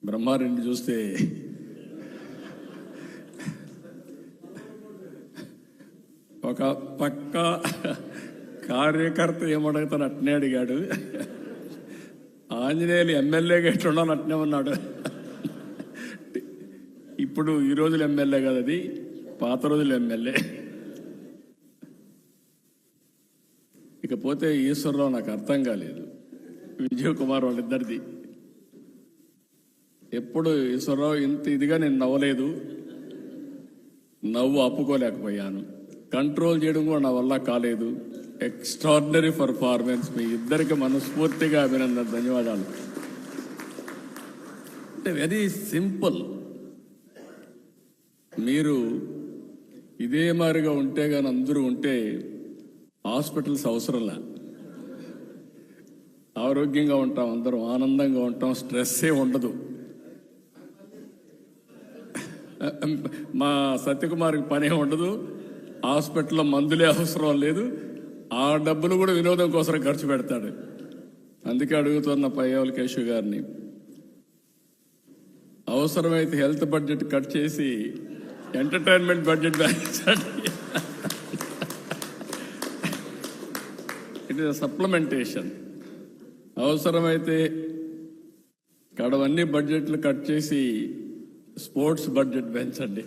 బ్రహ్మారెడ్డి చూస్తే ఒక పక్క కార్యకర్త ఏమడుగుతాను అట్నే అడిగాడు. ఆంజనేయులు ఎమ్మెల్యేగా ఎట్లుండాలని అట్నే ఉన్నాడు. ఇప్పుడు ఈ రోజులు ఎమ్మెల్యే కదా, అది పాత రోజులు ఎమ్మెల్యే. ఇకపోతే ఈశ్వరరావు నాకు అర్థం కాలేదు, విజయ్ కుమార్ వాళ్ళిద్దరిది. ఎప్పుడు ఈశ్వరరావు ఇంత ఇదిగా నేను నవ్వలేదు, నవ్వు ఆపుకోలేకపోయాను, కంట్రోల్ చేయడం కూడా నా వల్ల కాలేదు. Extraordinary performance. మీ ఇద్దరికి మనస్ఫూర్తిగా అభినందన, ధన్యవాదాలు. అంటే వెరీ సింపుల్. మీరు ఇదే మారిగా ఉంటే కానీ అందరూ ఉంటే హాస్పిటల్స్ అవసరంలా, ఆరోగ్యంగా ఉంటాం, అందరం ఆనందంగా ఉంటాం, స్ట్రెస్సే ఉండదు. మా సత్యకుమార్కి పనే ఉండదు, హాస్పిటల్లో మందులే అవసరం లేదు, ఆ డబ్బులు కూడా వినోదం కోసం ఖర్చు పెడతాడు. అందుకే అడుగుతున్న పయ్యావుల కేశవ్ గారిని, అవసరమైతే హెల్త్ బడ్జెట్ కట్ చేసి ఎంటర్టైన్మెంట్ బడ్జెట్ పెంచండి. It is supplementation. అవసరమైతే కడవన్నీ బడ్జెట్లు కట్ చేసి స్పోర్ట్స్ బడ్జెట్ పెంచండి.